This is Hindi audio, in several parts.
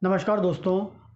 नमस्कार दोस्तों,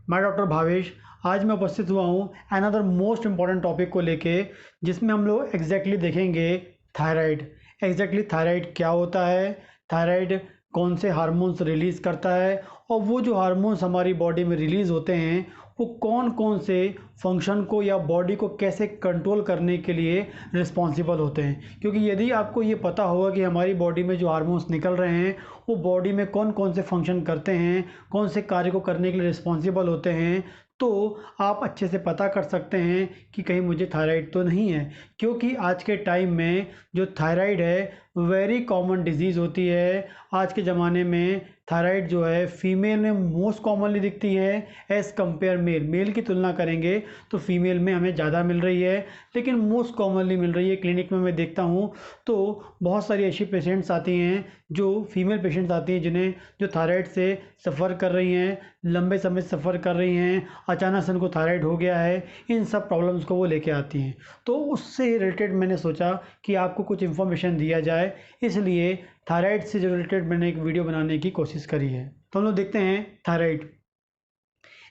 मैं डॉक्टर भावेश। आज मैं उपस्थित हुआ हूँ अनदर मोस्ट इम्पॉर्टेंट टॉपिक को लेके, जिसमें हम लोग एग्जैक्टली देखेंगे थायराइड। एग्जैक्टली थायराइड क्या होता है, थायराइड कौन से हार्मोन्स रिलीज़ करता है, और वो जो हार्मोन्स हमारी बॉडी में रिलीज़ होते हैं वो कौन कौन से फंक्शन को या बॉडी को कैसे कंट्रोल करने के लिए रिस्पॉन्सिबल होते हैं। क्योंकि यदि आपको ये पता होगा कि हमारी बॉडी में जो हार्मोन्स निकल रहे हैं वो बॉडी में कौन कौन से फंक्शन करते हैं, कौन से कार्य को करने के लिए रिस्पॉन्सिबल होते हैं, तो आप अच्छे से पता कर सकते हैं कि कहीं मुझे थायराइड तो नहीं है। क्योंकि आज के टाइम में जो थायराइड है वेरी कॉमन डिजीज़ होती है। आज के ज़माने में थायराइड जो है फीमेल में मोस्ट कॉमनली दिखती है एज़ कम्पेयर मेल। मेल की तुलना करेंगे तो फीमेल में हमें ज़्यादा मिल रही है, लेकिन मोस्ट कॉमनली मिल रही है। क्लिनिक में मैं देखता हूँ तो बहुत सारी ऐसी पेशेंट्स आती हैं, जो फीमेल पेशेंट्स आती हैं जिन्हें जो थायराइड से सफ़र कर रही हैं, लंबे समय से सफ़र कर रही हैं, अचानक से उनको थायराइड हो गया है, इन सब प्रॉब्लम्स को वो लेके आती हैं। तो उससे रिलेटेड मैंने सोचा कि आपको कुछ इन्फॉर्मेशन दिया जाए, इसलिए थायराइड से जो रिलेटेड मैंने एक वीडियो बनाने की कोशिश करी है। तो हम लोग देखते हैं थायराइड।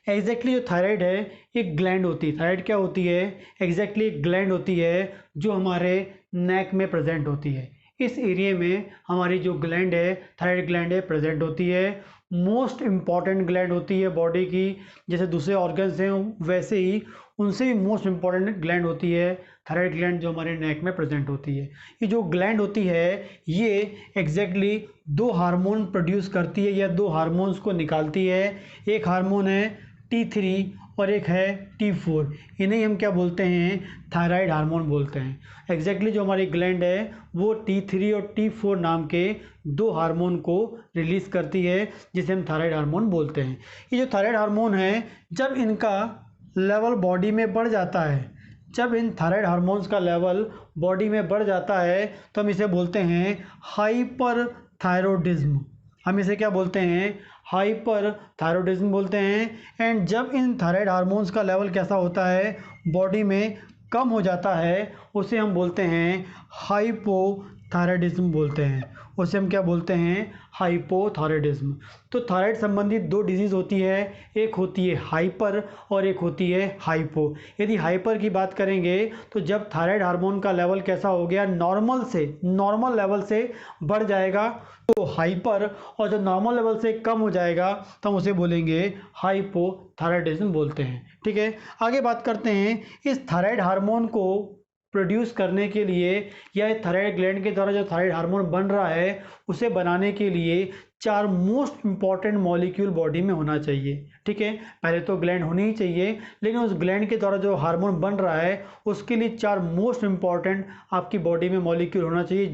एग्जैक्टली जो थायराइड है एक ग्लैंड होती है। थायराइड क्या होती है? एग्जैक्टली एक ग्लैंड होती है जो हमारे नेक में प्रेजेंट होती है। इस एरिया में हमारी जो ग्लैंड है, थायराइड ग्लैंड है, प्रेजेंट होती है। मोस्ट इम्पॉर्टेंट ग्लैंड होती है बॉडी की। जैसे दूसरे ऑर्गन्स हैं वैसे ही उनसे भी मोस्ट इम्पॉर्टेंट ग्लैंड होती है थायराइड ग्लैंड, जो हमारे नेक में प्रेजेंट होती है। ये जो ग्लैंड होती है ये एग्जैक्टली दो हार्मोन प्रोड्यूस करती है या दो हार्मोन्स को निकालती है। एक हार्मोन है T3 और एक है T4। इन्हें हम क्या बोलते हैं? थायराइड हार्मोन बोलते हैं। एग्जैक्टली जो हमारी ग्लैंड है वो T3 और T4 नाम के दो हार्मोन को रिलीज़ करती है, जिसे हम थायराइड हार्मोन बोलते हैं। ये जो थायराइड हार्मोन है, जब इनका लेवल बॉडी में बढ़ जाता है, जब इन थायराइड हार्मोन्स का लेवल बॉडी में बढ़ जाता है तो हम इसे बोलते हैं हाइपर थायरोडिज्म। हम इसे क्या बोलते हैं? हाइपर थायरोडिज्म बोलते हैं। एंड जब इन थायराइड हार्मोन्स का लेवल कैसा होता है, बॉडी में कम हो जाता है, उसे हम बोलते हैं हाइपोथायराइडिज्म बोलते हैं। उसे हम क्या बोलते हैं? हाइपोथायराइडिज्म। तो थायराइड संबंधित दो डिजीज़ होती है, एक होती है हाइपर और एक होती है हाइपो। यदि हाइपर की बात करेंगे तो जब थायराइड हार्मोन का लेवल कैसा हो गया, नॉर्मल लेवल से बढ़ जाएगा तो हाइपर, और जब नॉर्मल लेवल से कम हो जाएगा तो हम उसे बोलेंगे हाइपोथायराइडिज्म बोलते हैं। ठीक है, आगे बात करते हैं। इस थायराइड हार्मोन को प्रोड्यूस करने के लिए या थायराइड ग्लैंड के द्वारा जो थायराइड हार्मोन बन रहा है उसे बनाने के लिए चार मोस्ट इंपॉर्टेंट मॉलिक्यूल बॉडी में होना चाहिए। ठीक है, पहले तो ग्लैंड होनी ही चाहिए, लेकिन उस ग्लैंड के द्वारा जो हार्मोन बन रहा है उसके लिए चार मोस्ट इंपॉर्टेंट आपकी बॉडी में मॉलिक्यूल होना चाहिए,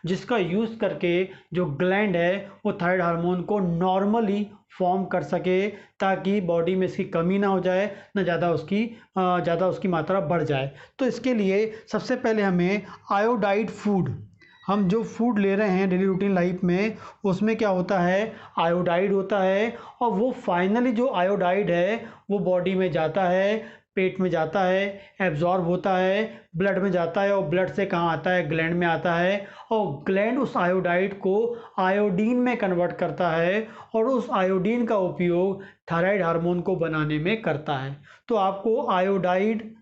जिसका यूज़ करके जो ग्लैंड है वो थायराइड हार्मोन को नॉर्मली फॉर्म कर सके, ताकि बॉडी में इसकी कमी ना हो जाए, ना ज़्यादा उसकी मात्रा बढ़ जाए। तो इसके लिए सबसे पहले हमें आयोडाइड फूड, हम जो फूड ले रहे हैं डेली रूटीन लाइफ में उसमें क्या होता है? आयोडाइड होता है। और वो फाइनली जो आयोडाइड है वो बॉडी में जाता है, पेट में जाता है, एब्जॉर्ब होता है, ब्लड में जाता है, और ब्लड से कहाँ आता है? ग्लैंड में आता है। और ग्लैंड उस आयोडाइड को आयोडीन में कन्वर्ट करता है और उस आयोडीन का उपयोग थायराइड हार्मोन को बनाने में करता है। तो आपको आयोडाइड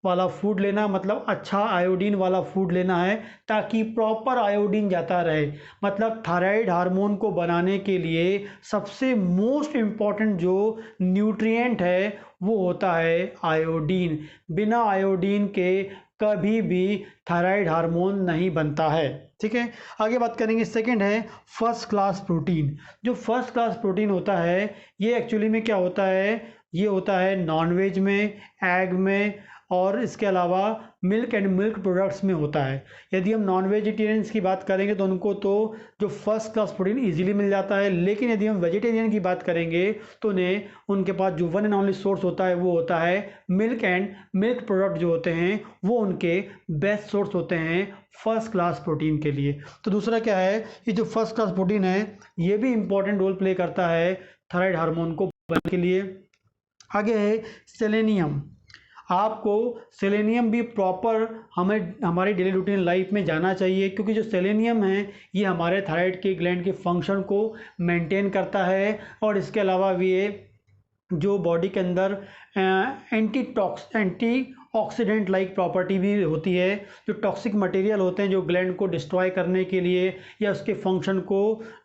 वाला फूड लेना, मतलब अच्छा आयोडीन वाला फूड लेना है, ताकि प्रॉपर आयोडीन जाता रहे। मतलब थायराइड हार्मोन को बनाने के लिए सबसे मोस्ट इम्पॉर्टेंट जो न्यूट्रिएंट है वो होता है आयोडीन। बिना आयोडीन के कभी भी थायराइड हार्मोन नहीं बनता है। ठीक है, आगे बात करेंगे। सेकंड है फर्स्ट क्लास प्रोटीन। जो फर्स्ट क्लास प्रोटीन होता है ये एक्चुअली में क्या होता है? ये होता है नॉनवेज में, एग में, और इसके अलावा मिल्क एंड मिल्क प्रोडक्ट्स में होता है। यदि हम नॉन वेजिटेरियंस की बात करेंगे तो उनको तो जो फर्स्ट क्लास प्रोटीन इजीली मिल जाता है, लेकिन यदि हम वेजिटेरियन की बात करेंगे तो उन्हें उनके पास जो वन एंड ओनली सोर्स होता है वो होता है मिल्क एंड मिल्क प्रोडक्ट जो होते हैं वो उनके बेस्ट सोर्स होते हैं फर्स्ट क्लास प्रोटीन के लिए। तो दूसरा क्या है? ये जो फर्स्ट क्लास प्रोटीन है ये भी इंपॉर्टेंट रोल प्ले करता है थायराइड हार्मोन को बनने के लिए। आगे है सेलेनियम। आपको सेलेनियम भी प्रॉपर हमारी डेली रूटीन लाइफ में जाना चाहिए, क्योंकि जो सेलेनियम है ये हमारे थायराइड के ग्लैंड के फंक्शन को मेंटेन करता है। और इसके अलावा भी ये जो बॉडी के अंदर एंटी ऑक्सीडेंट लाइक प्रॉपर्टी भी होती है। जो टॉक्सिक मटेरियल होते हैं जो ग्लैंड को डिस्ट्रॉय करने के लिए या उसके फंक्शन को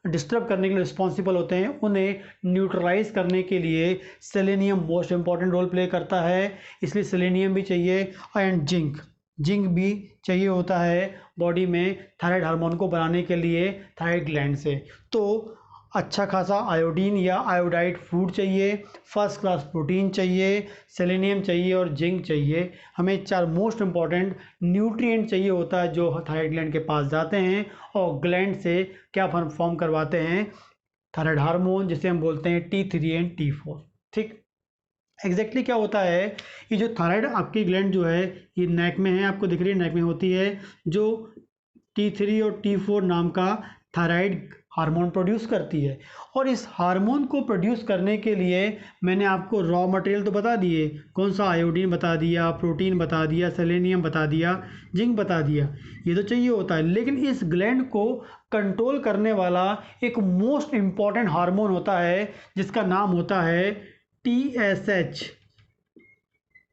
डिस्टर्ब करने के लिए रिस्पॉन्सिबल होते हैं, उन्हें न्यूट्रलाइज करने के लिए selenium most important role play करता है। इसलिए सेलेनियम भी चाहिए एंड जिंक भी चाहिए होता है बॉडी में थायराइड हार्मोन को बनाने के लिए थायराइड ग्लैंड से। तो अच्छा खासा आयोडीन या आयोडाइड फूड चाहिए, फर्स्ट क्लास प्रोटीन चाहिए, सेलेनियम चाहिए और जिंक चाहिए। हमें 4 मोस्ट इम्पॉर्टेंट न्यूट्रिएंट चाहिए होता है जो थायराइड ग्लैंड के पास जाते हैं और ग्लैंड से क्या फॉर्म करवाते हैं, थायराइड हार्मोन जिसे हम बोलते हैं T3 एंड T4। ठीक, एग्जैक्टली क्या होता है, ये जो थायराइड आपकी ग्लैंड जो है ये नेक में है, आपको दिख रही है नेक में होती है, जो T3 और T4 नाम का थायराइड हार्मोन प्रोड्यूस करती है। और इस हार्मोन को प्रोड्यूस करने के लिए मैंने आपको रॉ मटेरियल तो बता दिए, कौन सा, आयोडीन बता दिया, प्रोटीन बता दिया, सेलेनियम बता दिया, जिंक बता दिया, ये तो चाहिए होता है। लेकिन इस ग्लैंड को कंट्रोल करने वाला एक मोस्ट इम्पॉर्टेंट हार्मोन होता है जिसका नाम होता है TSH,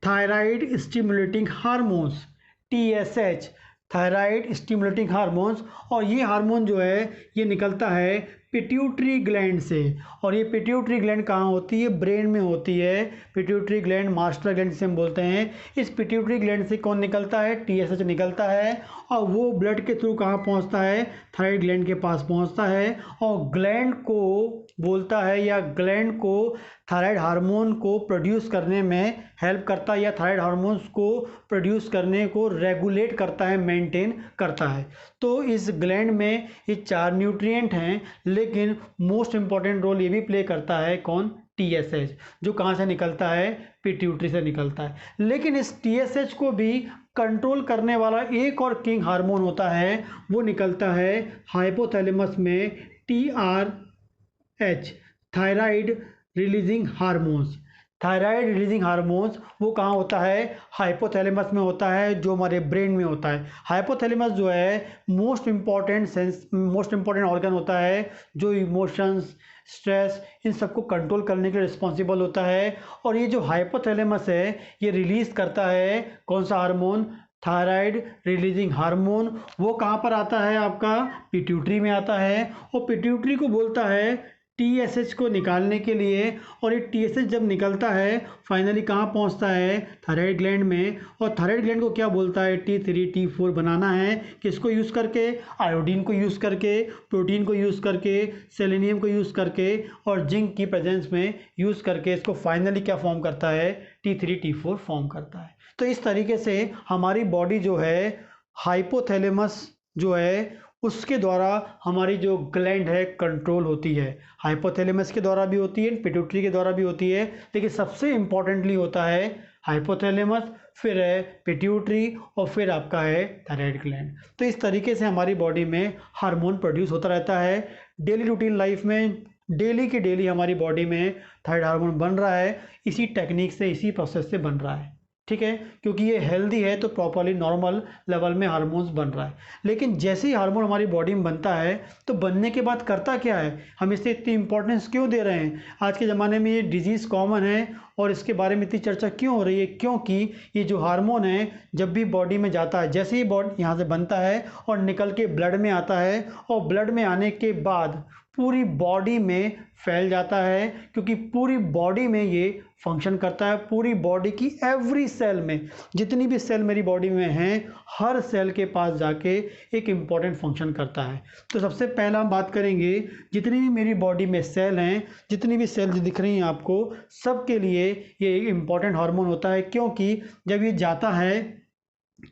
thyroid stimulating hormones, TSH thyroid stimulating hormones. और ये हार्मोन जो है ये निकलता है पिट्यूटरी ग्लैंड से। और ये पिट्यूटरी ग्लैंड कहाँ होती है, ब्रेन में होती है। पिट्यूटरी ग्लैंड मास्टर ग्लैंड जिसे हम बोलते हैं, इस पिट्यूटरी ग्लैंड से कौन निकलता है, TSH निकलता है। और वो ब्लड के थ्रू कहाँ पहुँचता है, थायराइड ग्लैंड के पास पहुँचता है और ग्लैंड को बोलता है या ग्लैंड को थायराइड हार्मोन को प्रोड्यूस करने में हेल्प करता है या थायराइड हार्मोन्स को प्रोड्यूस करने को रेगुलेट करता है, मेंटेन करता है। तो इस ग्लैंड में ये 4 न्यूट्रिएंट हैं, लेकिन मोस्ट इंपॉर्टेंट रोल ये भी प्ले करता है कौन, TSH, जो कहाँ से निकलता है, पिट्यूटरी से निकलता है। लेकिन इस TSH को भी कंट्रोल करने वाला एक और किंग हार्मोन होता है, वो निकलता है हाइपोथैलेमस में, TRH, thyroid releasing hormones. Thyroid releasing hormones वो कहाँ होता है, हाइपोथैलेमस में होता है, जो हमारे ब्रेन में होता है। हाइपोथैलेमस जो है मोस्ट इंपॉर्टेंट ऑर्गन होता है जो इमोशंस, स्ट्रेस, इन सबको कंट्रोल करने के लिए रिस्पॉन्सिबल होता है। और ये जो हाइपोथैलेमस है ये रिलीज करता है कौन सा हार्मोन, थायराइड रिलीजिंग हार्मोन। वो कहाँ पर आता है, आपका पिट्यूटरी में आता है। और पिट्यूटरी को बोलता है TSH को निकालने के लिए। और ये TSH जब निकलता है फाइनली कहाँ पहुँचता है, थायराइड ग्लैंड में। और थायराइड ग्लैंड को क्या बोलता है, T3 T4 बनाना है, किसको यूज़ करके, आयोडीन को यूज़ करके, प्रोटीन को यूज़ करके, सेलेनियम को यूज़ करके और जिंक की प्रेजेंस में यूज़ करके इसको फाइनली क्या फॉर्म करता है, T3 T4 फॉर्म करता है। तो इस तरीके से हमारी बॉडी जो है हाइपोथैलेमस जो है उसके द्वारा हमारी जो ग्लैंड है कंट्रोल होती है। हाइपोथैलेमस के द्वारा भी होती है, पिट्यूटरी के द्वारा भी होती है, लेकिन सबसे इम्पॉर्टेंटली होता है हाइपोथैलेमस, फिर है पिट्यूटरी और फिर आपका है थायराइड ग्लैंड। तो इस तरीके से हमारी बॉडी में हार्मोन प्रोड्यूस होता रहता है। डेली रूटीन लाइफ में डेली की डेली हमारी बॉडी में थायराइड हार्मोन बन रहा है, इसी टेक्निक से, इसी प्रोसेस से बन रहा है। ठीक है, क्योंकि ये हेल्दी है तो प्रॉपरली नॉर्मल लेवल में हार्मोन्स बन रहा है। लेकिन जैसे ही हार्मोन हमारी बॉडी में बनता है तो बनने के बाद करता क्या है, हम इसे इतनी इंपॉर्टेंस क्यों दे रहे हैं, आज के ज़माने में ये डिजीज़ कॉमन है और इसके बारे में इतनी चर्चा क्यों हो रही है, क्योंकि ये जो हार्मोन है जब भी बॉडी में जाता है, जैसे ही बॉडी यहाँ से बनता है और निकल के ब्लड में आता है और ब्लड में आने के बाद पूरी बॉडी में फैल जाता है, क्योंकि पूरी बॉडी में ये फंक्शन करता है। पूरी बॉडी की एवरी सेल में, जितनी भी सेल मेरी बॉडी में हैं, हर सेल के पास जाके एक इम्पॉर्टेंट फंक्शन करता है। तो सबसे पहला हम बात करेंगे जितनी भी मेरी बॉडी में सेल हैं, जितनी भी सेल दिख रही हैं आपको, सबके लिए ये एक इम्पॉर्टेंट हार्मोन होता है, क्योंकि जब ये जाता है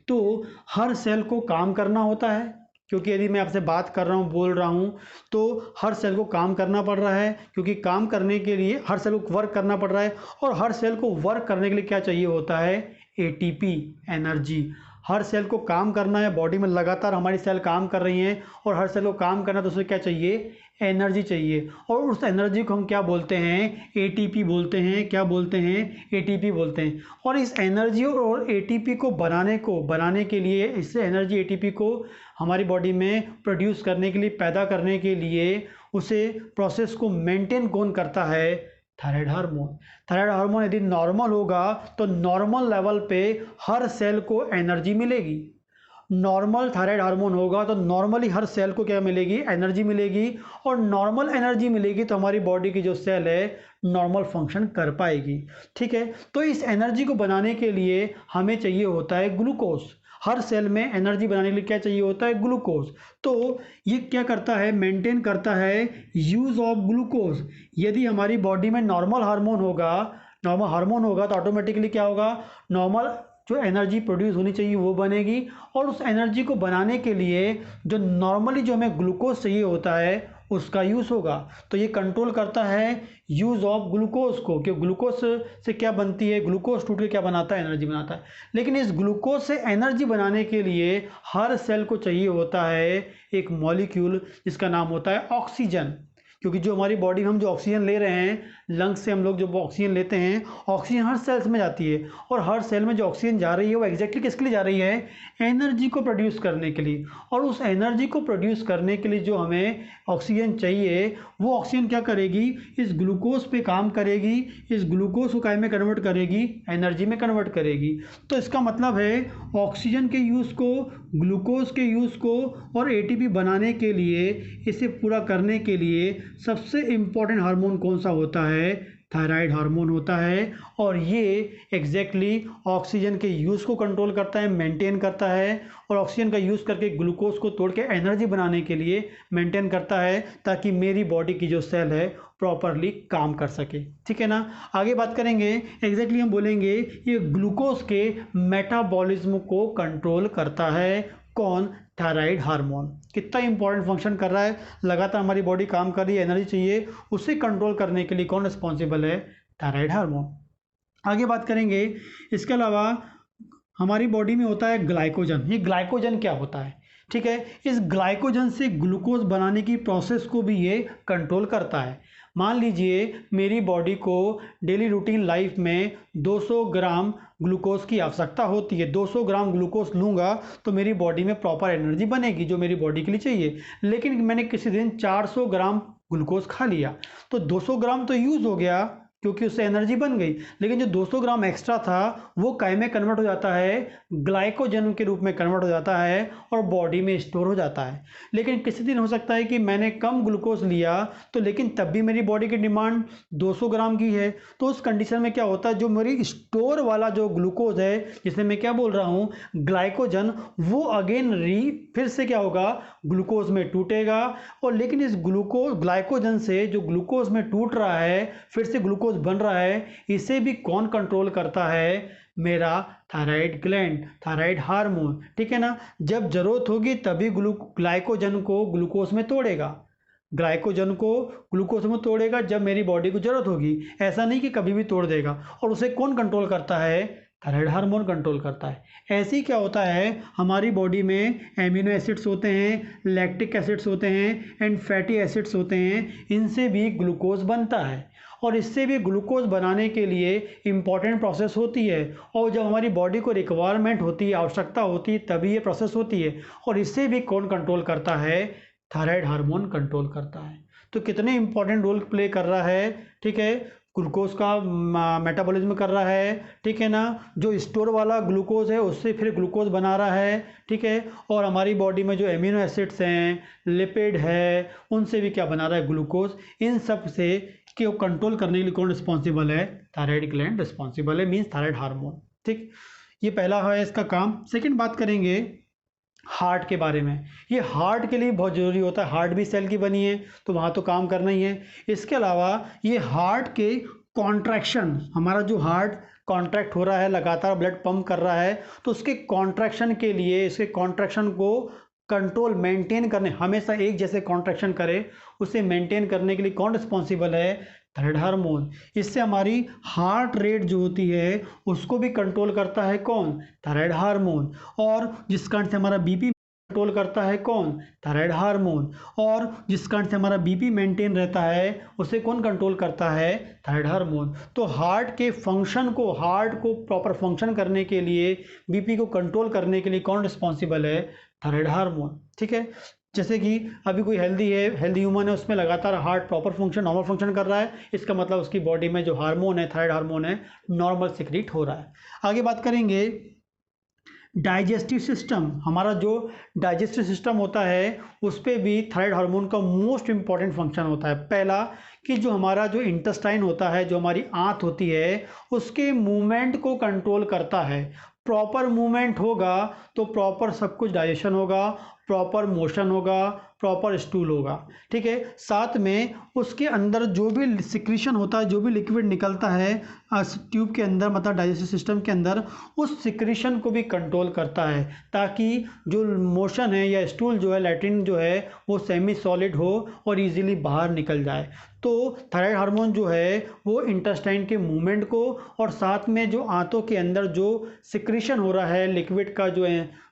तो हर सेल को काम करना होता है। क्योंकि यदि मैं आपसे बात कर रहा हूँ, बोल रहा हूँ, तो हर सेल को काम करना पड़ रहा है, क्योंकि काम करने के लिए हर सेल को वर्क करना पड़ रहा है। और हर सेल को वर्क करने के लिए क्या चाहिए होता है, ATP, एनर्जी। हर सेल को काम करना है, बॉडी में लगातार हमारी सेल काम कर रही हैं और हर सेल को काम करना तो उसमें क्या चाहिए, एनर्जी चाहिए। और उस एनर्जी को हम क्या बोलते हैं, एटीपी बोलते हैं। क्या बोलते हैं, एटीपी बोलते हैं। और इस एनर्जी और एटीपी को बनाने के लिए, इससे एनर्जी एटीपी को हमारी बॉडी में प्रोड्यूस करने के लिए, पैदा करने के लिए, उसे प्रोसेस को मेंटेन कौन करता है, थायराइड हार्मोन। थायराइड हार्मोन यदि नॉर्मल होगा तो नॉर्मल लेवल पे हर सेल को एनर्जी मिलेगी। नॉर्मल थायराइड हार्मोन होगा तो नॉर्मली हर सेल को क्या मिलेगी, एनर्जी मिलेगी। और नॉर्मल एनर्जी मिलेगी तो हमारी बॉडी की जो सेल है नॉर्मल फंक्शन कर पाएगी। ठीक है, तो इस एनर्जी को बनाने के लिए हमें चाहिए होता है ग्लूकोज। हर सेल में एनर्जी बनाने के लिए क्या चाहिए होता है, ग्लूकोज। तो ये क्या करता है, मेंटेन करता है यूज ऑफ ग्लूकोज। यदि हमारी बॉडी में नॉर्मल हार्मोन होगा तो ऑटोमेटिकली क्या होगा, नॉर्मल जो एनर्जी प्रोड्यूस होनी चाहिए वो बनेगी। और उस एनर्जी को बनाने के लिए जो नॉर्मली जो हमें ग्लूकोज चाहिए होता है उसका यूज़ होगा। तो ये कंट्रोल करता है यूज़ ऑफ ग्लूकोज को, कि ग्लूकोज से क्या बनती है, ग्लूकोज टूट के क्या बनाता है, एनर्जी बनाता है। लेकिन इस ग्लूकोज से एनर्जी बनाने के लिए हर सेल को चाहिए होता है एक मॉलिक्यूल जिसका नाम होता है ऑक्सीजन। क्योंकि जो हमारी बॉडी में हम जो ऑक्सीजन ले रहे हैं, लंग्स से हम लोग जो ऑक्सीजन लेते हैं, ऑक्सीजन हर सेल्स में जाती है। और हर सेल में जो ऑक्सीजन जा रही है वो एग्जैक्टली किसके लिए जा रही है, एनर्जी को प्रोड्यूस करने के लिए। और उस एनर्जी को प्रोड्यूस करने के लिए जो हमें ऑक्सीजन चाहिए, वो ऑक्सीजन क्या करेगी, इस ग्लूकोज पे काम करेगी, इस ग्लूकोज को काय में कन्वर्ट करेगी, एनर्जी में कन्वर्ट करेगी। तो इसका मतलब है ऑक्सीजन के यूज़ को, ग्लूकोज के यूज़ को और एटीपी बनाने के लिए, इसे पूरा करने के लिए सबसे इम्पॉर्टेंट हार्मोन कौन सा होता है, थायराइड हार्मोन होता है। और ये एग्जैक्टली ऑक्सीजन के यूज़ को कंट्रोल करता है, मेंटेन करता है। और ऑक्सीजन का यूज़ करके ग्लूकोज को तोड़ के एनर्जी बनाने के लिए मेंटेन करता है, ताकि मेरी बॉडी की जो सेल है प्रॉपरली काम कर सके। ठीक है ना, आगे बात करेंगे। एग्जैक्टली हम बोलेंगे ये ग्लूकोज के मेटाबॉलिज्म को कंट्रोल करता है कौन, थायराइड हार्मोन। कितना इंपॉर्टेंट फंक्शन कर रहा है, लगातार हमारी बॉडी काम कर रही है, एनर्जी चाहिए, उसे कंट्रोल करने के लिए कौन रिस्पॉन्सिबल है, थायराइड हार्मोन। आगे बात करेंगे। इसके अलावा हमारी बॉडी में होता है ग्लाइकोजन। ये ग्लाइकोजन क्या होता है, ठीक है, इस ग्लाइकोजन से ग्लूकोज बनाने की प्रोसेस को भी ये कंट्रोल करता है। मान लीजिए मेरी बॉडी को डेली रूटीन लाइफ में 200 ग्राम ग्लूकोज की आवश्यकता होती है। 200 ग्राम ग्लूकोज लूँगा तो मेरी बॉडी में प्रॉपर एनर्जी बनेगी जो मेरी बॉडी के लिए चाहिए। लेकिन मैंने किसी दिन 400 ग्राम ग्लूकोज खा लिया तो 200 ग्राम तो यूज़ हो गया क्योंकि उससे एनर्जी बन गई, लेकिन जो 200 ग्राम एक्स्ट्रा था वो काय में कन्वर्ट हो जाता है, ग्लाइकोजन के रूप में कन्वर्ट हो जाता है और बॉडी में स्टोर हो जाता है। लेकिन किसी दिन हो सकता है कि मैंने कम ग्लूकोज लिया तो लेकिन तब भी मेरी बॉडी की डिमांड 200 ग्राम की है। तो उस कंडीशन में क्या होता है, जो मेरी स्टोर वाला जो ग्लूकोज है, जिसमें मैं क्या बोल रहा हूँ ग्लाइकोजन, वो अगेन फिर से क्या होगा, ग्लूकोज में टूटेगा। और लेकिन इस ग्लाइकोजन से जो ग्लूकोज में टूट रहा है, फिर से ग्लूकोज बन रहा है, इसे भी कौन कंट्रोल करता है, मेरा थायराइड ग्लैंड, थायराइड हार्मोन। ठीक है ना, जब जरूरत होगी तभी ग्लाइकोजन को ग्लूकोज में तोड़ेगा, ग्लाइकोजन को ग्लूकोज में तोड़ेगा जब मेरी बॉडी को जरूरत होगी, ऐसा नहीं कि कभी भी तोड़ देगा। और उसे कौन कंट्रोल करता है, थायराइड हार्मोन कंट्रोल करता है। ऐसे ही क्या होता है, हमारी बॉडी में एमिनो एसिड्स होते हैं, लैक्टिक एसिड्स होते हैं एंड फैटी एसिड्स होते हैं, इनसे भी ग्लूकोज बनता है। और इससे भी ग्लूकोज बनाने के लिए इम्पॉर्टेंट प्रोसेस होती है, और जब हमारी बॉडी को रिक्वायरमेंट होती है, आवश्यकता होती है, तभी ये प्रोसेस होती है। और इससे भी कौन कंट्रोल करता है, थायराइड हार्मोन कंट्रोल करता है। तो कितने इंपॉर्टेंट रोल प्ले कर रहा है, ठीक है, ग्लूकोज का मेटाबॉलिज्म कर रहा है, ठीक है ना, जो स्टोर वाला ग्लूकोज है उससे फिर ग्लूकोज बना रहा है, ठीक है। और हमारी बॉडी में जो एमिनो एसिड्स हैं, लिपिड है, उनसे भी क्या बना रहा है, ग्लूकोज। इन सब से कि वो कंट्रोल करने के लिए कौन रिस्पॉन्सिबल है, थायराइड ग्लैंड रिस्पॉन्सिबल है, मीन्स थायराइड हार्मोन। ठीक, ये पहला है इसका काम। सेकंड बात करेंगे हार्ट के बारे में। ये हार्ट के लिए बहुत ज़रूरी होता है, हार्ट भी सेल की बनी है तो वहाँ तो काम करना ही है। इसके अलावा ये हार्ट के कॉन्ट्रैक्शन, हमारा जो हार्ट कॉन्ट्रैक्ट हो रहा है, लगातार ब्लड पंप कर रहा है, तो उसके कॉन्ट्रैक्शन के लिए, इसके कॉन्ट्रैक्शन को कंट्रोल मेंटेन करने, हमेशा एक जैसे कॉन्ट्रैक्शन करे, उसे मेंटेन करने के लिए कौन रिस्पॉन्सिबल है, थायराइड हार्मोन। इससे हमारी हार्ट रेट जो होती है उसको भी कंट्रोल करता है कौन? Thyroid hormone. और जिस कारण से हमारा बीपी कंट्रोल करता है कौन? Thyroid hormone. और जिस कारण से हमारा बीपी मेंटेन रहता है उसे कौन कंट्रोल करता है? Thyroid hormone. तो हार्ट को प्रॉपर फंक्शन करने के लिए, बीपी को कंट्रोल करने के लिए कौन रिस्पॉन्सिबल है? Thyroid hormone. ठीक है। जैसे कि अभी कोई हेल्दी ह्यूमन है, उसमें लगातार heart proper function, normal function कर रहा है, इसका मतलब उसकी बॉडी में जो हार्मोन है, थायराइड हार्मोन है, नॉर्मल सिक्रीट हो रहा है। आगे बात करेंगे डाइजेस्टिव सिस्टम। हमारा जो डाइजेस्टिव सिस्टम होता है उस पर भी थायराइड हार्मोन का मोस्ट इंपॉर्टेंट फंक्शन होता है। पहला कि जो हमारा जो इंटेस्टाइन होता है, जो हमारी आंत होती है, उसके मूवमेंट को कंट्रोल करता है। प्रॉपर मूवमेंट होगा तो प्रॉपर सब कुछ डाइजेशन होगा, प्रॉपर मोशन होगा, प्रॉपर स्टूल होगा। ठीक है। साथ में उसके अंदर जो भी सिक्रीशन होता है, जो भी लिक्विड निकलता है ट्यूब के अंदर, मतलब डाइजेस्टिव सिस्टम के अंदर, उस सिक्रीशन को भी कंट्रोल करता है, ताकि जो मोशन है या स्टूल जो है, लैट्रिन जो है, वो सेमी सॉलिड हो और इजीली बाहर निकल जाए। तो थायराइड हार्मोन जो है वो इंटेस्टाइन के मूवमेंट को और साथ में जो आंतों के अंदर जो सिक्रीशन हो रहा है लिक्विड का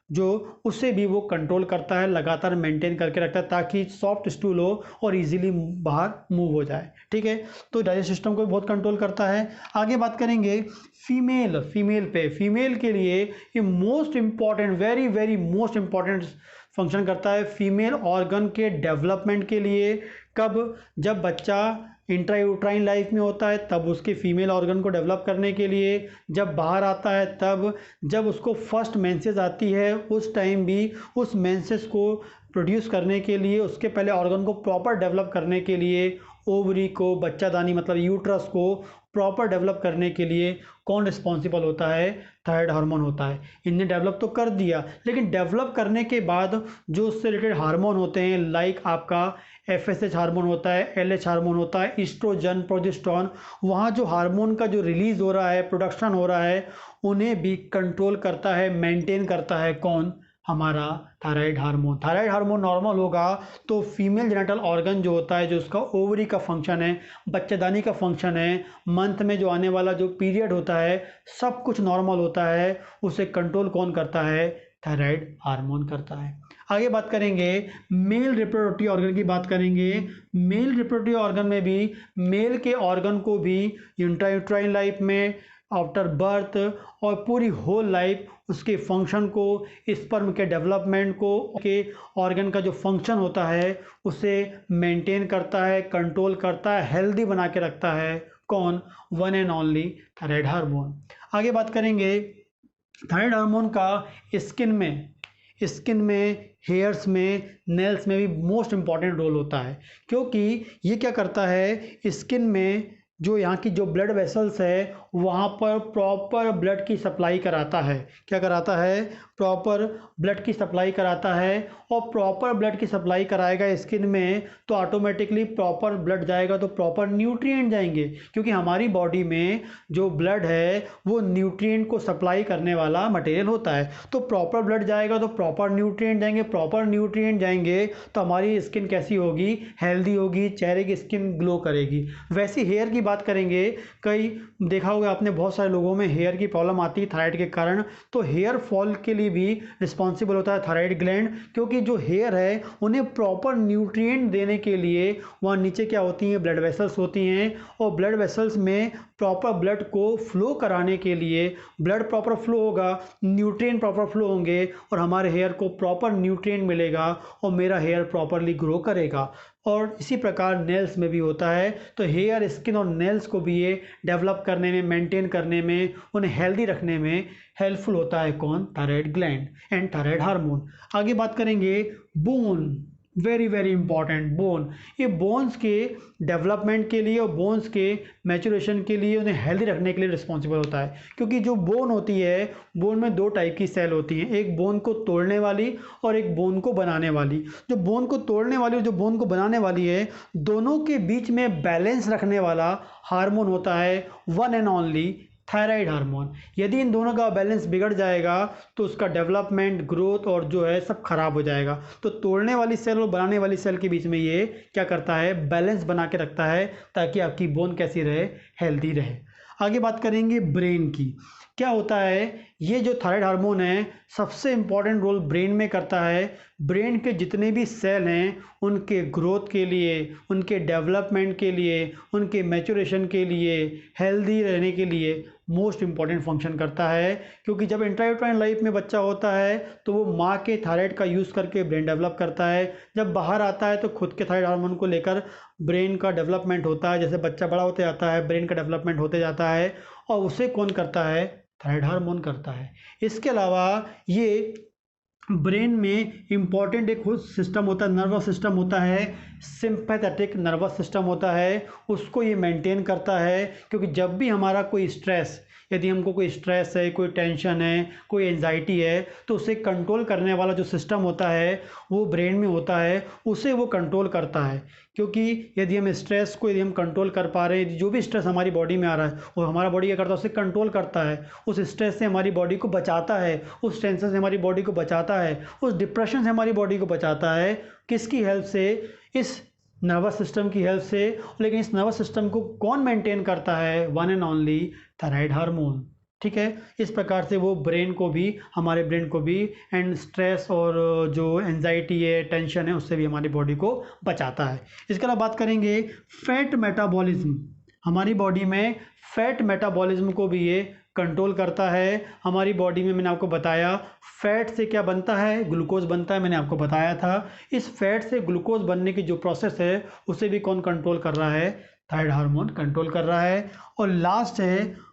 जो उससे भी वो कंट्रोल करता है, लगातार मेंटेन करके रखता है, ताकि सॉफ्ट स्टूल हो और इजीली बाहर मूव हो जाए। ठीक है। तो डाइजेस्टिव सिस्टम को बहुत कंट्रोल करता है। आगे बात करेंगे फीमेल के लिए ये most important, very very most important function करता है फीमेल ऑर्गन के डेवलपमेंट के लिए। कब? जब बच्चा इंट्रायूट्राइन लाइफ में होता है तब उसके फीमेल ऑर्गन को डेवलप करने के लिए, जब बाहर आता है तब, जब उसको फर्स्ट मेंसेस आती है उस टाइम भी उस मेंसेस को प्रोड्यूस करने के लिए, उसके पहले ऑर्गन को प्रॉपर डेवलप करने के लिए, ओवरी को, बच्चादानी मतलब यूट्रस को प्रॉपर डेवलप करने के लिए कौन रिस्पॉन्सिबल होता है? थायराइड हार्मोन होता है। इनने डेवलप तो कर दिया, लेकिन डेवलप करने के बाद जो उससे रिलेटेड हार्मोन होते हैं, लाइक आपका FSH हार्मोन होता है, LH हार्मोन होता है, ईस्ट्रोजन, प्रोजेस्टेरोन, वहाँ जो हार्मोन का जो रिलीज हो रहा है, प्रोडक्शन हो रहा है, उन्हें भी कंट्रोल करता है, मेंटेन करता है कौन? हमारा thyroid hormone. Thyroid hormone normal होगा तो फीमेल जेनिटल ऑर्गन जो होता है, जो उसका ओवरी का फंक्शन है, बच्चेदानी का फंक्शन है, मंथ में जो आने वाला जो पीरियड होता है, सब कुछ नॉर्मल होता है। उसे कंट्रोल कौन करता है? थायराइड हार्मोन करता है। आगे बात करेंगे मेल रिप्रोडक्टिव ऑर्गन की बात करेंगे। मेल रिप्रोडक्टिव ऑर्गन में भी मेल के ऑर्गन को भी इंट्रायूट्राइन लाइफ में, आफ्टर बर्थ और पूरी होल लाइफ उसके फंक्शन को, स्पर्म के डेवलपमेंट को, के ऑर्गन का जो फंक्शन होता है उसे मेंटेन करता है, कंट्रोल करता है, हेल्दी बना के रखता है कौन? One and only thyroid hormone. आगे बात करेंगे थायराइड हार्मोन का स्किन में, हेयर्स में, नेल्स में भी मोस्ट इंपॉर्टेंट रोल होता है, क्योंकि ये क्या करता है, स्किन में जो यहाँ की जो ब्लड वेसल्स है वहाँ पर प्रॉपर ब्लड की सप्लाई कराता है। क्या कराता है? प्रॉपर ब्लड की सप्लाई कराता है। और प्रॉपर ब्लड की सप्लाई कराएगा स्किन में तो ऑटोमेटिकली प्रॉपर ब्लड जाएगा तो प्रॉपर न्यूट्रिएंट जाएंगे, क्योंकि हमारी बॉडी में जो ब्लड है वो न्यूट्रिएंट को सप्लाई करने वाला मटेरियल होता है। तो प्रॉपर ब्लड जाएगा तो प्रॉपर न्यूट्रिएंट जाएंगे, प्रॉपर न्यूट्रिएंट जाएंगे तो हमारी स्किन कैसी होगी? हेल्दी होगी, चेहरे की स्किन ग्लो करेगी। वैसे हेयर की बात करेंगे, कई देखा होगा आपने, बहुत सारे लोगों में हेयर की प्रॉब्लम आती है थायराइड के कारण। तो हेयर फॉल के लिए भी रिस्पॉन्सिबल होता है थायराइड ग्लैंड, क्योंकि जो हेयर है उन्हें प्रॉपर न्यूट्रिएंट देने के लिए वहाँ नीचे क्या होती हैं? ब्लड वेसल्स होती हैं, और ब्लड वेसल्स में प्रॉपर ब्लड को फ्लो कराने के लिए, ब्लड प्रॉपर फ्लो होगा, न्यूट्रिएंट प्रॉपर फ्लो होंगे और हमारे हेयर को प्रॉपर न्यूट्रिएंट मिलेगा और मेरा हेयर प्रॉपरली ग्रो करेगा। और इसी प्रकार नेल्स में भी होता है। तो हेयर, स्किन और नेल्स को भी ये डेवलप करने में, मेंटेन करने में, उन्हें हेल्दी रखने में हेल्पफुल होता है कौन? Thyroid gland and thyroid hormone. आगे बात करेंगे bone, very very important bone. ये बोन्स के डेवलपमेंट के लिए और बोन्स के मैचुरेशन के लिए, उन्हें हेल्दी रखने के लिए रिस्पॉन्सिबल होता है, क्योंकि जो बोन होती है, बोन में दो टाइप की सेल होती हैं, एक बोन को तोड़ने वाली और एक बोन को बनाने वाली। जो बोन को तोड़ने वाली और जो बोन को बनाने वाली है, दोनों के बीच में बैलेंस रखने वाला हार्मोन होता है one and only thyroid hormone. यदि इन दोनों का बैलेंस बिगड़ जाएगा तो उसका डेवलपमेंट, ग्रोथ और जो है सब खराब हो जाएगा। तो तोड़ने वाली सेल और बनाने वाली सेल के बीच में ये क्या करता है, बैलेंस बना के रखता है ताकि आपकी बोन कैसी रहे, हेल्दी रहे। आगे बात करेंगे ब्रेन की। क्या होता है, ये जो थायराइड हार्मोन है सबसे इम्पॉर्टेंट रोल ब्रेन में करता है। ब्रेन के जितने भी सेल हैं उनके ग्रोथ के लिए, उनके डेवलपमेंट के लिए, उनके मैच्योरेशन के लिए, हेल्दी रहने के लिए मोस्ट इम्पॉर्टेंट फंक्शन करता है। क्योंकि जब इंट्रायूट्राइन लाइफ में बच्चा होता है तो वो माँ के थायराइड का यूज़ करके ब्रेन डेवलप करता है। जब बाहर आता है तो खुद के थायराइड हार्मोन को लेकर ब्रेन का डेवलपमेंट होता है। जैसे बच्चा बड़ा होते जाता है ब्रेन का डेवलपमेंट होते जाता है, और उसे कौन करता है, थायराइड हार्मोन करता है। इसके अलावा ये ब्रेन में इम्पॉर्टेंट एक सिस्टम होता है, नर्वस सिस्टम होता है, सिंपैथेटिक नर्वस सिस्टम होता है, उसको ये मेंटेन करता है। क्योंकि जब भी हमारा कोई स्ट्रेस, यदि हमको कोई स्ट्रेस है, कोई टेंशन है, कोई एंजाइटी है, तो उसे कंट्रोल करने वाला जो सिस्टम होता है वो ब्रेन में होता है, उसे वो कंट्रोल करता है। क्योंकि यदि हम स्ट्रेस को, यदि हम कंट्रोल कर पा रहे हैं, जो भी स्ट्रेस हमारी बॉडी में आ रहा है वो हमारा बॉडी क्या करता है, उसे कंट्रोल करता है, उस स्ट्रेस से हमारी बॉडी को बचाता है, उस टेंशन से हमारी बॉडी को बचाता है, उस डिप्रेशन से हमारी बॉडी को बचाता है। किसकी हेल्प से, इस नर्वस सिस्टम की हेल्प से। लेकिन इस नर्वस सिस्टम को कौन मेंटेन करता है, one and only thyroid hormone. ठीक है, इस प्रकार से वो ब्रेन को भी, हमारे ब्रेन को भी, एंड स्ट्रेस और जो एंजाइटी है, टेंशन है, उससे भी हमारी बॉडी को बचाता है। इसके अलावा बात करेंगे फैट मेटाबॉलिज्म। हमारी बॉडी में फैट मेटाबॉलिज्म को भी ये कंट्रोल करता है। हमारी बॉडी में मैंने आपको बताया फैट से क्या बनता है, ग्लूकोज बनता है, मैंने आपको बताया था। इस फैट से ग्लूकोज बनने की जो प्रोसेस है उसे भी कौन कंट्रोल कर रहा है, थायराइड हार्मोन कंट्रोल कर रहा है। और लास्ट है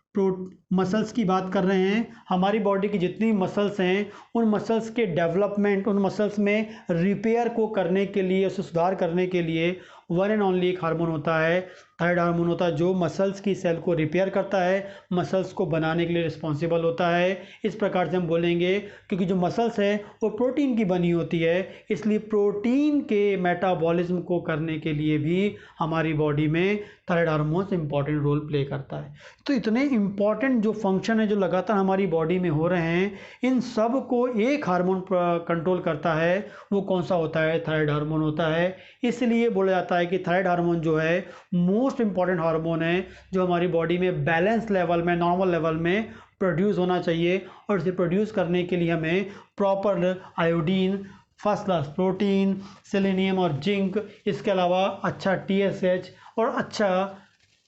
मसल्स की बात कर रहे हैं। हमारी बॉडी की जितनी मसल्स हैं उन मसल्स के डेवलपमेंट, उन मसल्स में रिपेयर को करने के लिए, उसे सुधार करने के लिए वन एंड ओनली एक हार्मोन होता है, थायराइड हार्मोन होता है, जो मसल्स की सेल को रिपेयर करता है, मसल्स को बनाने के लिए रिस्पॉन्सिबल होता है। इस प्रकार से हम बोलेंगे क्योंकि जो मसल्स है वो प्रोटीन की बनी होती है, इसलिए प्रोटीन के मेटाबॉलिज्म को करने के लिए भी हमारी बॉडी में thyroid hormone important role play करता है। तो इतने इंपॉर्टेंट जो फंक्शन है जो लगातार हमारी बॉडी में हो रहे हैं, इन सब को एक हार्मोन कंट्रोल करता है। वो कौन सा होता है, थायराइड हार्मोन होता है। इसलिए बोला जाता है कि थायराइड हार्मोन जो है मोस्ट इंपॉर्टेंट हार्मोन है, जो हमारी बॉडी में बैलेंस लेवल में, नॉर्मल लेवल में प्रोड्यूस होना चाहिए। और इसे प्रोड्यूस करने के लिए हमें proper iodine, first class protein, selenium और जिंक, इसके अलावा अच्छा TSH और अच्छा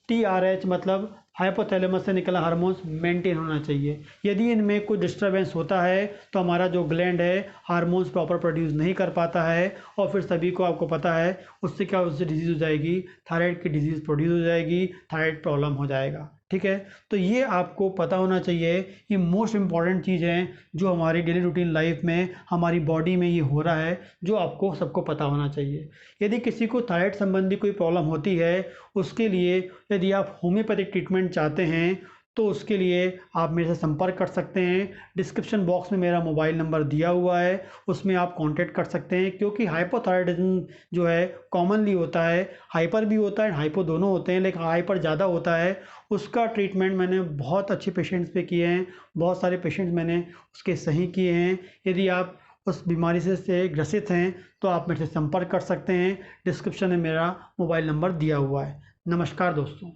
TRH मतलब हाइपोथैलेमस से निकला हार्मोन्स मेंटेन होना चाहिए। यदि इनमें कोई डिस्टर्बेंस होता है तो हमारा जो ग्लैंड है हार्मोन्स प्रॉपर प्रोड्यूस नहीं कर पाता है, और फिर सभी को आपको पता है उससे क्या, उससे डिजीज़ हो जाएगी, थायराइड की डिजीज़ प्रोड्यूस हो जाएगी, थायराइड प्रॉब्लम हो जाएगा। ठीक है, तो ये आपको पता होना चाहिए। ये मोस्ट इम्पॉर्टेंट चीज़ है जो हमारी डेली रूटीन लाइफ में, हमारी बॉडी में ये हो रहा है, जो आपको सबको पता होना चाहिए। यदि किसी को थायराइड संबंधी कोई प्रॉब्लम होती है, उसके लिए यदि आप होम्योपैथिक ट्रीटमेंट चाहते हैं तो उसके लिए आप मेरे से संपर्क कर सकते हैं। डिस्क्रिप्शन बॉक्स में मेरा मोबाइल नंबर दिया हुआ है, उसमें आप कांटेक्ट कर सकते हैं। क्योंकि हाइपोथायराइडिज्म जो है कॉमनली होता है, हाइपर भी होता है, हाइपो दोनों होते हैं, लेकिन हाइपर ज़्यादा होता है। उसका ट्रीटमेंट मैंने बहुत अच्छे पेशेंट्स पे किए हैं, बहुत सारे पेशेंट्स मैंने उसके सही किए हैं। यदि आप उस बीमारी से ग्रसित हैं तो आप मेरे से संपर्क कर सकते हैं। डिस्क्रिप्शन में मेरा मोबाइल नंबर दिया हुआ है। नमस्कार दोस्तों।